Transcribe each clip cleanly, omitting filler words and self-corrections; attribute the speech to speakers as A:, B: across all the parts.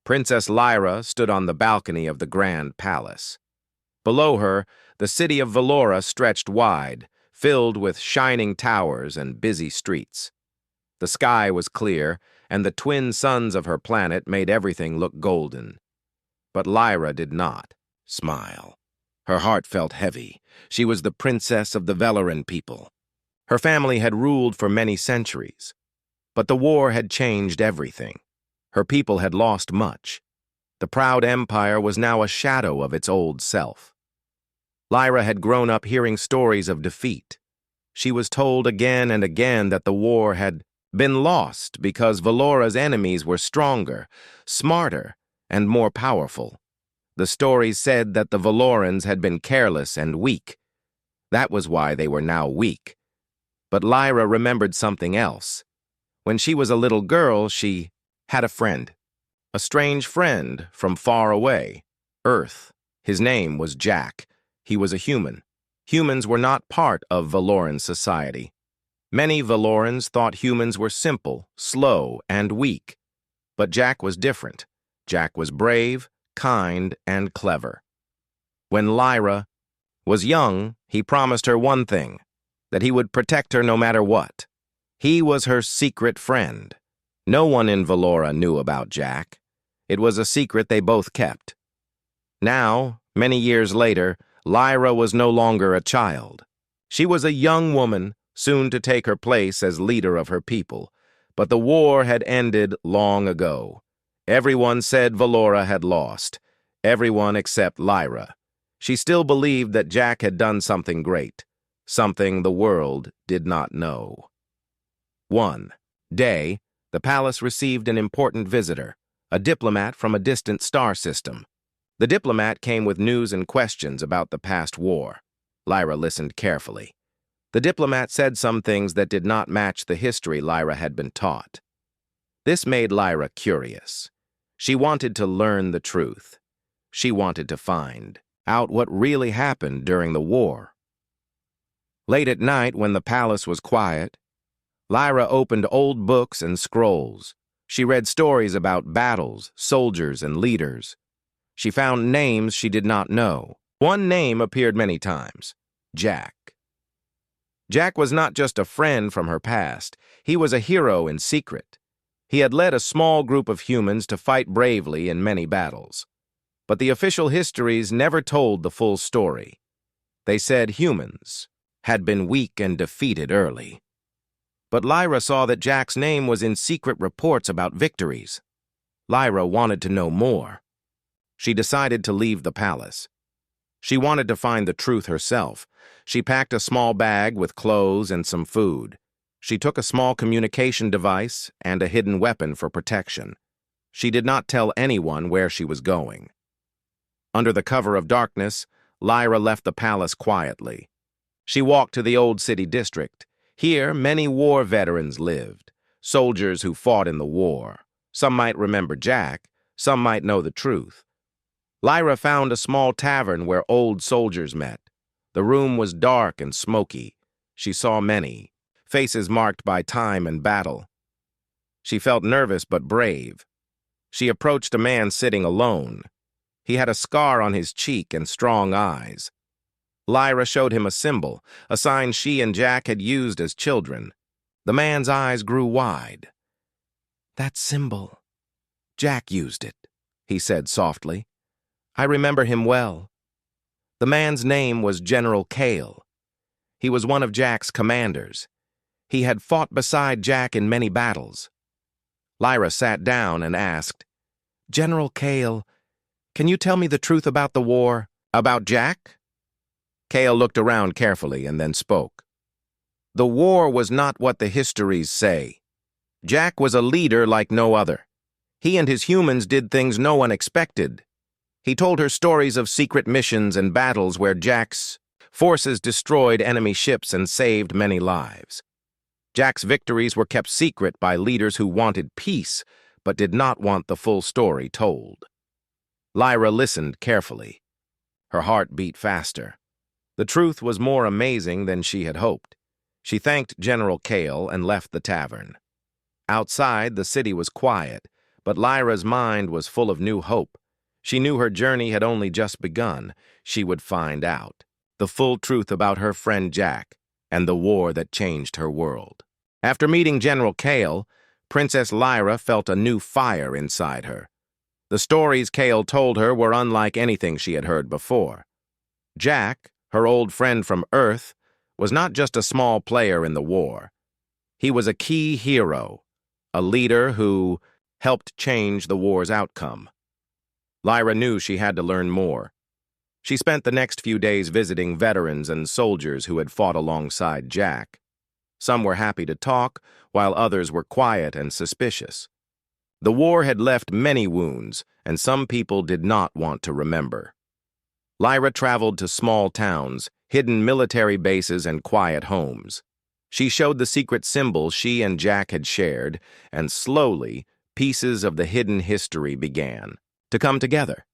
A: Princess Lyra stood on the balcony of the grand palace. Below her, the city of Valora stretched wide, filled with shining towers and busy streets. The sky was clear, and the twin suns of her planet made everything look golden. But Lyra did not smile. Her heart felt heavy. She was the princess of the Velaran people. Her family had ruled for many centuries. But the war had changed everything. Her people had lost much. The proud empire was now a shadow of its old self. Lyra had grown up hearing stories of defeat. She was told again and again that the war had been lost because Valora's enemies were stronger, smarter, and more powerful. The stories said that the Valorans had been careless and weak. That was why they were now weak. But Lyra remembered something else. When she was a little girl, she had a friend. A strange friend from far away, Earth. His name was Jack. He was a human. Humans were not part of Valoran society. Many Valorans thought humans were simple, slow, and weak. But Jack was different. Jack was brave, kind, and clever. When Lyra was young, he promised her one thing, that he would protect her no matter what. He was her secret friend. No one in Valora knew about Jack. It was a secret they both kept. Now, many years later, Lyra was no longer a child. She was a young woman, soon to take her place as leader of her people. But the war had ended long ago. Everyone said Valora had lost. Everyone except Lyra. She still believed that Jack had done something great, something the world did not know. One day, the palace received an important visitor, a diplomat from a distant star system. The diplomat came with news and questions about the past war. Lyra listened carefully. The diplomat said some things that did not match the history Lyra had been taught. This made Lyra curious. She wanted to learn the truth. She wanted to find out what really happened during the war. Late at night, when the palace was quiet, Lyra opened old books and scrolls. She read stories about battles, soldiers, and leaders. She found names she did not know. One name appeared many times: Jack. Jack was not just a friend from her past. He was a hero in secret. He had led a small group of humans to fight bravely in many battles. But the official histories never told the full story. They said humans had been weak and defeated early. But Lyra saw that Jack's name was in secret reports about victories. Lyra wanted to know more. She decided to leave the palace. She wanted to find the truth herself. She packed a small bag with clothes and some food. She took a small communication device and a hidden weapon for protection. She did not tell anyone where she was going. Under the cover of darkness, Lyra left the palace quietly. She walked to the old city district. Here, many war veterans lived, soldiers who fought in the war. Some might remember Jack, some might know the truth. Lyra found a small tavern where old soldiers met. The room was dark and smoky. She saw many, faces marked by time and battle. She felt nervous but brave. She approached a man sitting alone. He had a scar on his cheek and strong eyes. Lyra showed him a symbol, a sign she and Jack had used as children. The man's eyes grew wide. "That symbol. Jack used it," he said softly. "I remember him well." The man's name was General Kale. He was one of Jack's commanders. He had fought beside Jack in many battles. Lyra sat down and asked, "General Kale, can you tell me the truth about the war, about Jack?" Kale looked around carefully and then spoke. "The war was not what the histories say. Jack was a leader like no other. He and his humans did things no one expected. He told her stories of secret missions and battles where Jack's forces destroyed enemy ships and saved many lives. Jack's victories were kept secret by leaders who wanted peace, but did not want the full story told." Lyra listened carefully. Her heart beat faster. The truth was more amazing than she had hoped. She thanked General Kale and left the tavern. Outside, the city was quiet, But Lyra's mind was full of new hope. She knew her journey had only just begun. She would find out the full truth about her friend Jack and the war that changed her world. After meeting General Kale, Princess Lyra felt a new fire inside her. The stories Kale told her were unlike anything she had heard before. Jack, her old friend from Earth, was not just a small player in the war. He was a key hero, a leader who helped change the war's outcome. Lyra knew she had to learn more. She spent the next few days visiting veterans and soldiers who had fought alongside Jack. Some were happy to talk, while others were quiet and suspicious. The war had left many wounds, and some people did not want to remember. Lyra traveled to small towns, hidden military bases, and quiet homes. She showed the secret symbols she and Jack had shared, and slowly, pieces of the hidden history began to come together.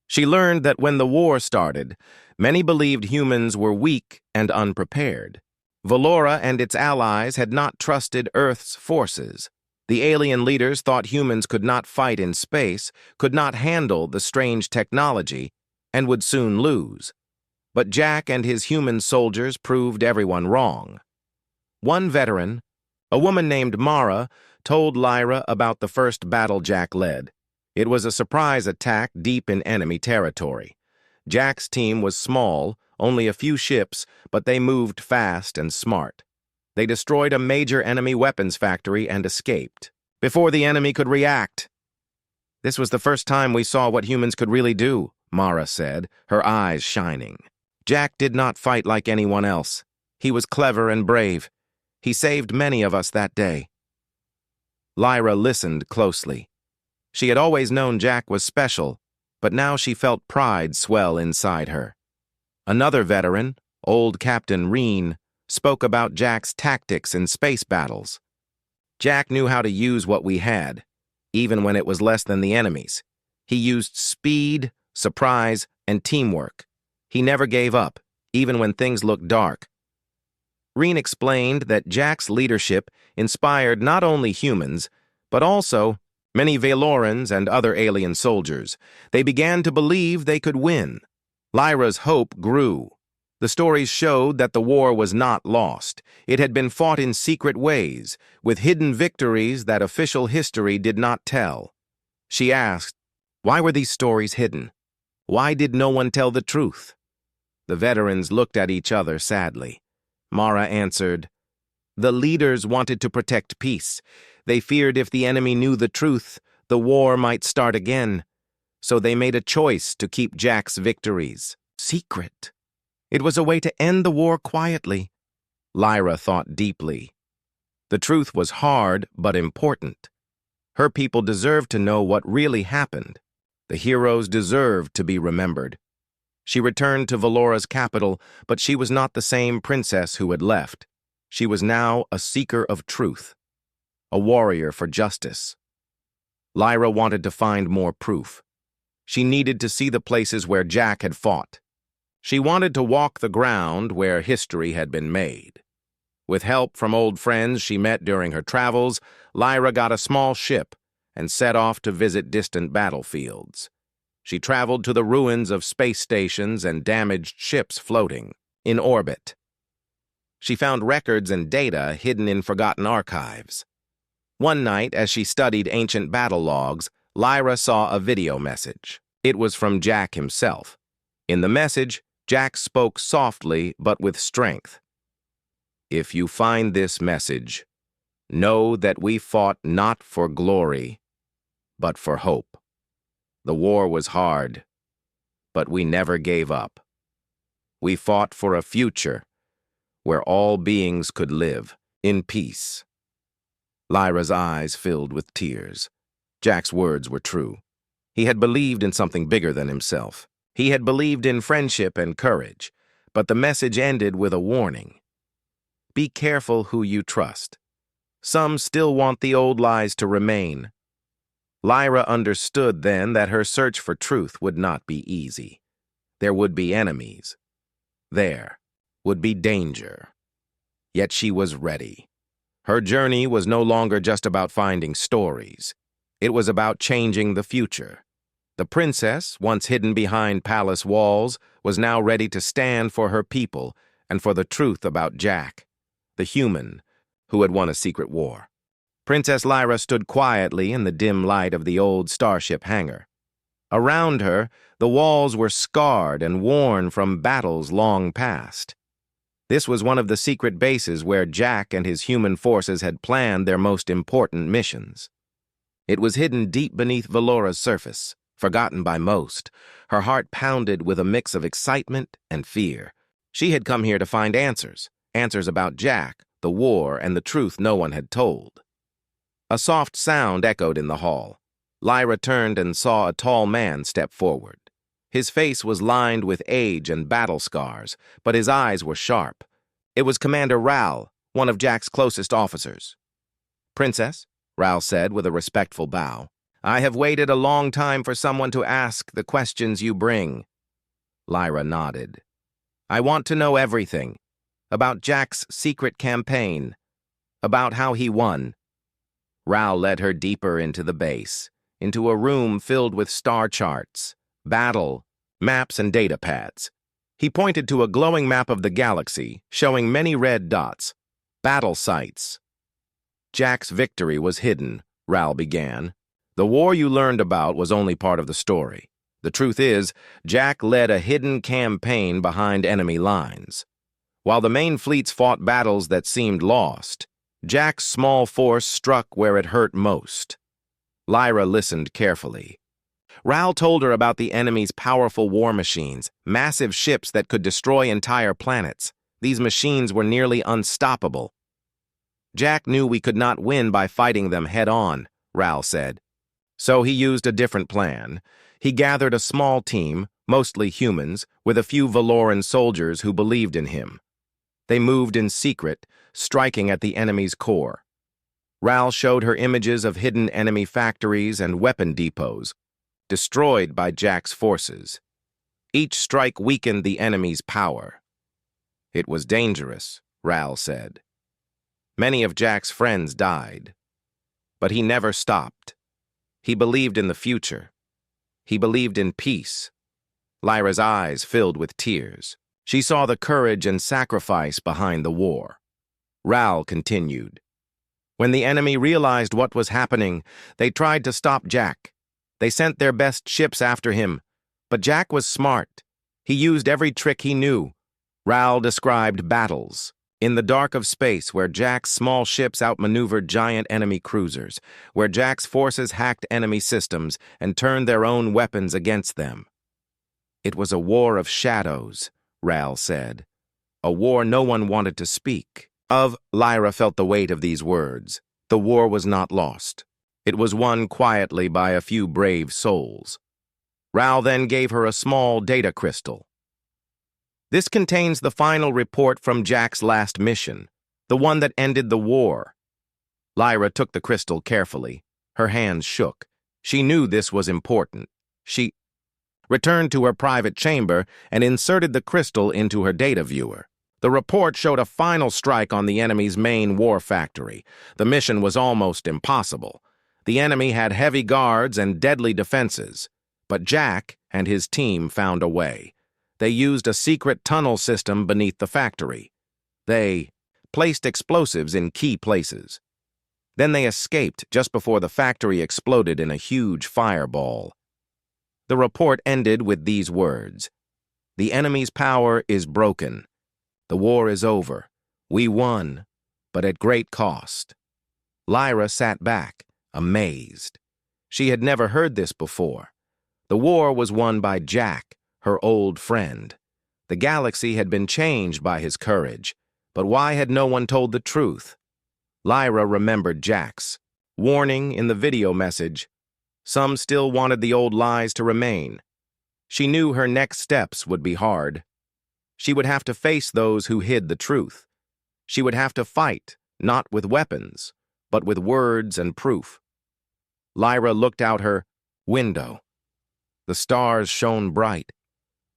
A: She learned that when the war started, many believed humans were weak and unprepared. Valora and its allies had not trusted Earth's forces. The alien leaders thought humans could not fight in space, could not handle the strange technology, and would soon lose. But Jack and his human soldiers proved everyone wrong. One veteran, a woman named Mara, told Lyra about the first battle Jack led. It was a surprise attack deep in enemy territory. Jack's team was small, only a few ships, but they moved fast and smart. They destroyed a major enemy weapons factory and escaped before the enemy could react. "This was the first time we saw what humans could really do," Mara said, her eyes shining. "Jack did not fight like anyone else. He was clever and brave. He saved many of us that day." Lyra listened closely. She had always known Jack was special, but now she felt pride swell inside her. Another veteran, old Captain Reen, spoke about Jack's tactics in space battles. "Jack knew how to use what we had, even when it was less than the enemy's. He used speed, surprise, and teamwork. He never gave up, even when things looked dark." Reen explained that Jack's leadership inspired not only humans, but also many Valorans and other alien soldiers. They began to believe they could win. Lyra's hope grew. The stories showed that the war was not lost. It had been fought in secret ways, with hidden victories that official history did not tell. She asked, why were these stories hidden? Why did no one tell the truth? The veterans looked at each other sadly. Mara answered, "The leaders wanted to protect peace. They feared if the enemy knew the truth, the war might start again. So they made a choice to keep Jack's victories secret. It was a way to end the war quietly." Lyra thought deeply. The truth was hard but important. Her people deserved to know what really happened. The heroes deserved to be remembered. She returned to Valora's capital, but she was not the same princess who had left. She was now a seeker of truth, a warrior for justice. Lyra wanted to find more proof. She needed to see the places where Jack had fought. She wanted to walk the ground where history had been made. With help from old friends she met during her travels, Lyra got a small ship and set off to visit distant battlefields. She traveled to the ruins of space stations and damaged ships floating in orbit. She found records and data hidden in forgotten archives. One night, as she studied ancient battle logs, Lyra saw a video message. It was from Jack himself. In the message, Jack spoke softly but with strength. "If you find this message, know that we fought not for glory, but for hope. The war was hard, but we never gave up. We fought for a future where all beings could live in peace." Lyra's eyes filled with tears. Jack's words were true. He had believed in something bigger than himself. He had believed in friendship and courage, but the message ended with a warning. Be careful who you trust. Some still want the old lies to remain. Lyra understood then that her search for truth would not be easy. There would be enemies. There would be danger. Yet she was ready. Her journey was no longer just about finding stories. It was about changing the future. The princess, once hidden behind palace walls, was now ready to stand for her people and for the truth about Jack, the human who had won a secret war. Princess Lyra stood quietly in the dim light of the old starship hangar. Around her, the walls were scarred and worn from battles long past. This was one of the secret bases where Jack and his human forces had planned their most important missions. It was hidden deep beneath Velora's surface, forgotten by most. Her heart pounded with a mix of excitement and fear. She had come here to find answers about Jack, the war, and the truth no one had told. A soft sound echoed in the hall. Lyra turned and saw a tall man step forward. His face was lined with age and battle scars, but his eyes were sharp. It was Commander Ral, one of Jack's closest officers. "Princess," Ral said with a respectful bow, "I have waited a long time for someone to ask the questions you bring." Lyra nodded. "I want to know everything. About Jack's secret campaign. About how he won." Ral led her deeper into the base, into a room filled with star charts, battle, maps, and data pads. He pointed to a glowing map of the galaxy, showing many red dots, battle sites. "Jack's victory was hidden," Ral began. "The war you learned about was only part of the story. The truth is, Jack led a hidden campaign behind enemy lines. While the main fleets fought battles that seemed lost, Jack's small force struck where it hurt most." Lyra listened carefully. Ral told her about the enemy's powerful war machines, massive ships that could destroy entire planets. These machines were nearly unstoppable. "Jack knew we could not win by fighting them head-on," Ral said. "So he used a different plan. He gathered a small team, mostly humans, with a few Valoran soldiers who believed in him. They moved in secret, striking at the enemy's core. Ral showed her images of hidden enemy factories and weapon depots, destroyed by Jack's forces. Each strike weakened the enemy's power. It was dangerous, Ral said. Many of Jack's friends died. But he never stopped. He believed in the future. He believed in peace. Lyra's eyes filled with tears. She saw the courage and sacrifice behind the war. Ral continued. When the enemy realized what was happening, they tried to stop Jack. They sent their best ships after him. But Jack was smart. He used every trick he knew. Ral described battles. In the dark of space, where Jack's small ships outmaneuvered giant enemy cruisers, where Jack's forces hacked enemy systems and turned their own weapons against them. It was a war of shadows, Ral said. A war no one wanted to speak of. Lyra felt the weight of these words. The war was not lost. It was won quietly by a few brave souls. Ral then gave her a small data crystal. This contains the final report from Jack's last mission, the one that ended the war. Lyra took the crystal carefully. Her hands shook. She knew this was important. She returned to her private chamber and inserted the crystal into her data viewer. The report showed a final strike on the enemy's main war factory. The mission was almost impossible. The enemy had heavy guards and deadly defenses. But Jack and his team found a way. They used a secret tunnel system beneath the factory. They placed explosives in key places. Then they escaped just before the factory exploded in a huge fireball. The report ended with these words: "The enemy's power is broken. The war is over. We won, but at great cost." Lyra sat back, amazed. She had never heard this before. The war was won by Jack, her old friend. The galaxy had been changed by his courage, but why had no one told the truth? Lyra remembered Jack's warning in the video message. Some still wanted the old lies to remain. She knew her next steps would be hard. She would have to face those who hid the truth. She would have to fight, not with weapons, but with words and proof. Lyra looked out her window. The stars shone bright.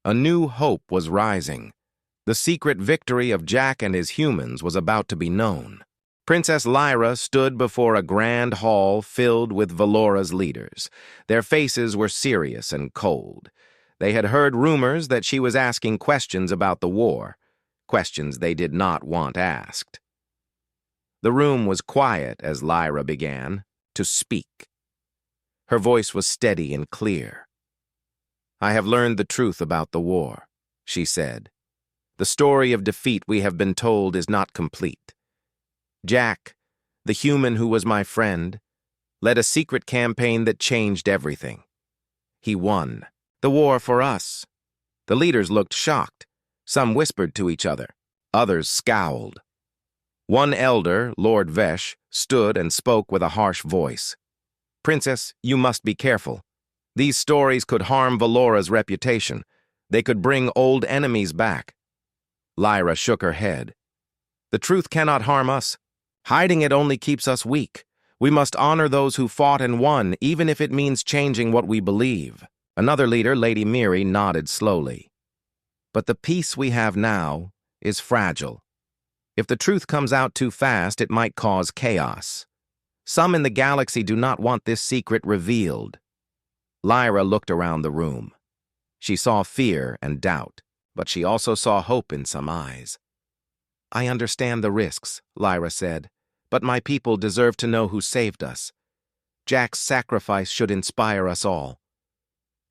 A: A new hope was rising. The secret victory of Jack and his humans was about to be known. Princess Lyra stood before a grand hall filled with Valora's leaders. Their faces were serious and cold. They had heard rumors that she was asking questions about the war, questions they did not want asked. The room was quiet as Lyra began to speak. Her voice was steady and clear. "I have learned the truth about the war," she said. "The story of defeat we have been told is not complete. Jack, the human who was my friend, led a secret campaign that changed everything. He won the war for us." The leaders looked shocked. Some whispered to each other. Others scowled. One elder, Lord Vesh, stood and spoke with a harsh voice. "Princess, you must be careful. These stories could harm Valora's reputation. They could bring old enemies back." Lyra shook her head. "The truth cannot harm us. Hiding it only keeps us weak. We must honor those who fought and won, even if it means changing what we believe." Another leader, Lady Miri, nodded slowly. "But the peace we have now is fragile. If the truth comes out too fast, it might cause chaos. Some in the galaxy do not want this secret revealed." Lyra looked around the room. She saw fear and doubt, but she also saw hope in some eyes. "I understand the risks," Lyra said, "but my people deserve to know who saved us. Jack's sacrifice should inspire us all."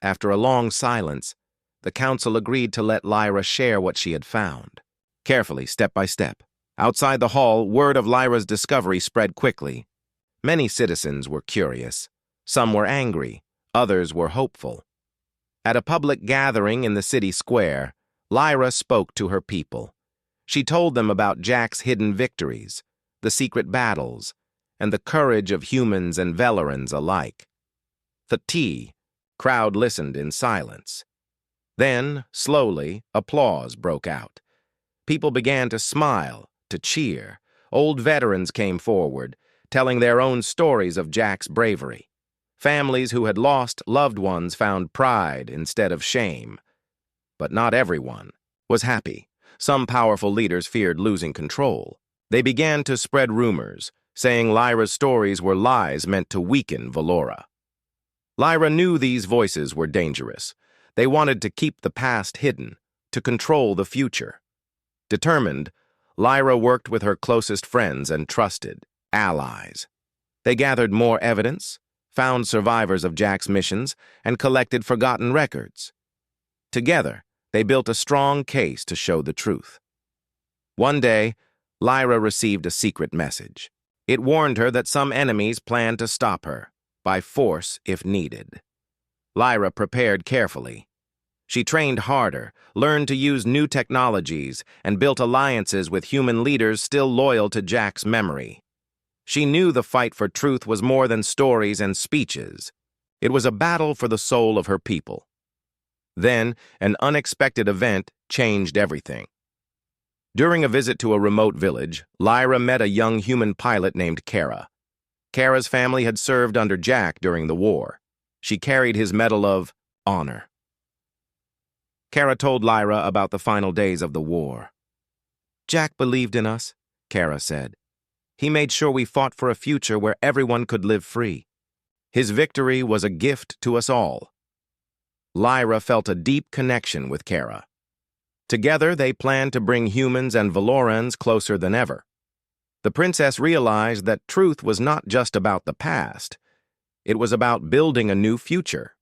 A: After a long silence, the council agreed to let Lyra share what she had found. Carefully, step by step. Outside the hall, word of Lyra's discovery spread quickly. Many citizens were curious. Some were angry. Others were hopeful. At a public gathering in the city square, Lyra spoke to her people. She told them about Jack's hidden victories, the secret battles, and the courage of humans and Velorans alike. The crowd listened in silence. Then, slowly, applause broke out. People began to smile, to cheer. Old veterans came forward, telling their own stories of Jack's bravery. Families who had lost loved ones found pride instead of shame. But not everyone was happy. Some powerful leaders feared losing control. They began to spread rumors, saying Lyra's stories were lies meant to weaken Valora. Lyra knew these voices were dangerous. They wanted to keep the past hidden, to control the future. Determined, Lyra worked with her closest friends and trusted allies. They gathered more evidence, found survivors of Jack's missions, and collected forgotten records. Together, they built a strong case to show the truth. One day, Lyra received a secret message. It warned her that some enemies planned to stop her, by force if needed. Lyra prepared carefully. She trained harder, learned to use new technologies, and built alliances with human leaders still loyal to Jack's memory. She knew the fight for truth was more than stories and speeches. It was a battle for the soul of her people. Then, an unexpected event changed everything. During a visit to a remote village, Lyra met a young human pilot named Kara. Kara's family had served under Jack during the war. She carried his Medal of Honor. Kara told Lyra about the final days of the war. "Jack believed in us," Kara said. "He made sure we fought for a future where everyone could live free. His victory was a gift to us all." Lyra felt a deep connection with Kara. Together, they planned to bring humans and Valorans closer than ever. The princess realized that truth was not just about the past. It was about building a new future.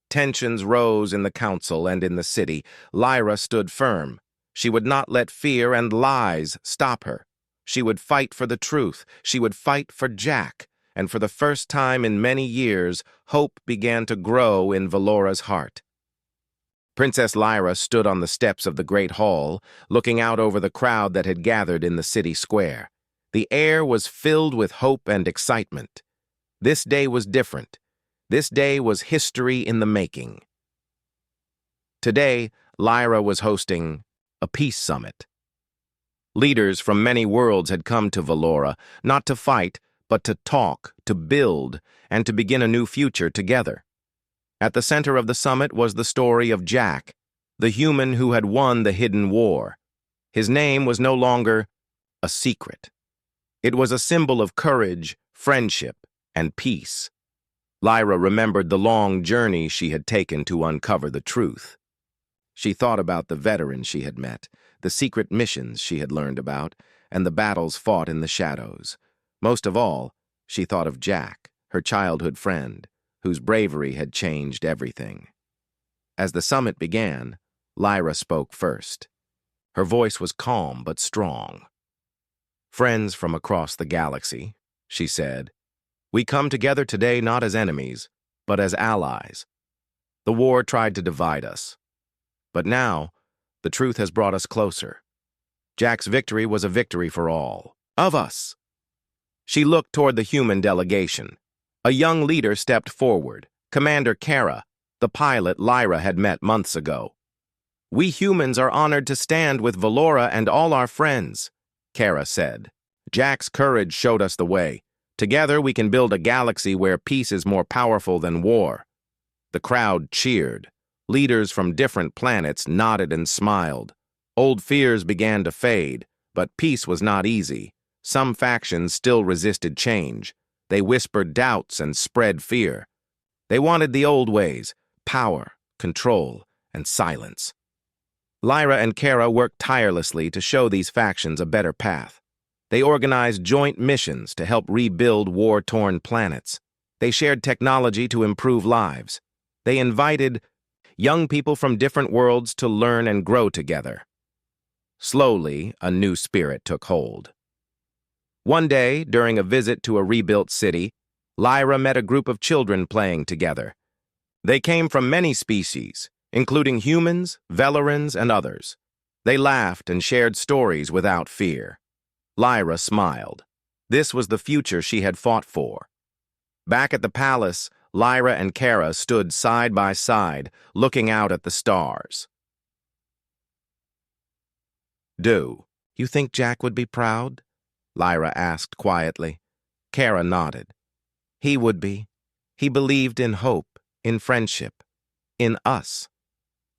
A: Tensions rose in the council and in the city. Lyra stood firm. She would not let fear and lies stop her. She would fight for the truth. She would fight for Jack. And for the first time in many years, hope began to grow in Valora's heart. Princess Lyra stood on the steps of the great hall, looking out over the crowd that had gathered in the city square. The air was filled with hope and excitement. This day was different. This day was history in the making. Today, Lyra was hosting a peace summit. Leaders from many worlds had come to Valora, not to fight, but to talk, to build, and to begin a new future together. At the center of the summit was the story of Jack, the human who had won the hidden war. His name was no longer a secret. It was a symbol of courage, friendship, and peace. Lyra remembered the long journey she had taken to uncover the truth. She thought about the veterans she had met, the secret missions she had learned about, and the battles fought in the shadows. Most of all, she thought of Jack, her childhood friend, whose bravery had changed everything. As the summit began, Lyra spoke first. Her voice was calm but strong. "Friends from across the galaxy," she said, "we come together today not as enemies, but as allies. The war tried to divide us. But now, the truth has brought us closer. Jack's victory was a victory for all of us." She looked toward the human delegation. A young leader stepped forward, Commander Kara, the pilot Lyra had met months ago. "We humans are honored to stand with Valora and all our friends," Kara said. "Jack's courage showed us the way. Together we can build a galaxy where peace is more powerful than war." The crowd cheered. Leaders from different planets nodded and smiled. Old fears began to fade, but peace was not easy. Some factions still resisted change. They whispered doubts and spread fear. They wanted the old ways: power, control, and silence. Lyra and Kara worked tirelessly to show these factions a better path. They organized joint missions to help rebuild war-torn planets. They shared technology to improve lives. They invited young people from different worlds to learn and grow together. Slowly, a new spirit took hold. One day, during a visit to a rebuilt city, Lyra met a group of children playing together. They came from many species, including humans, Velorans, and others. They laughed and shared stories without fear. Lyra smiled. This was the future she had fought for. Back at the palace, Lyra and Kara stood side by side, looking out at the stars. "Do you think Jack would be proud?" Lyra asked quietly. Kara nodded. "He would be. He believed in hope, in friendship, in us."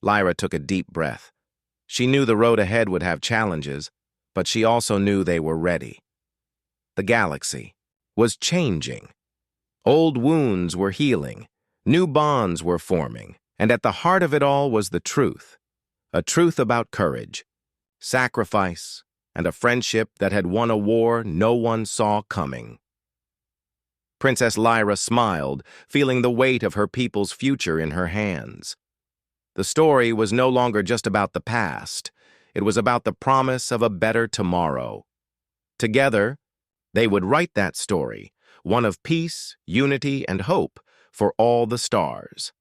A: Lyra took a deep breath. She knew the road ahead would have challenges, but she also knew they were ready. The galaxy was changing. Old wounds were healing, new bonds were forming, and at the heart of it all was the truth. A truth about courage, sacrifice, and a friendship that had won a war no one saw coming. Princess Lyra smiled, feeling the weight of her people's future in her hands. The story was no longer just about the past. It was about the promise of a better tomorrow. Together, they would write that story, one of peace, unity, and hope for all the stars.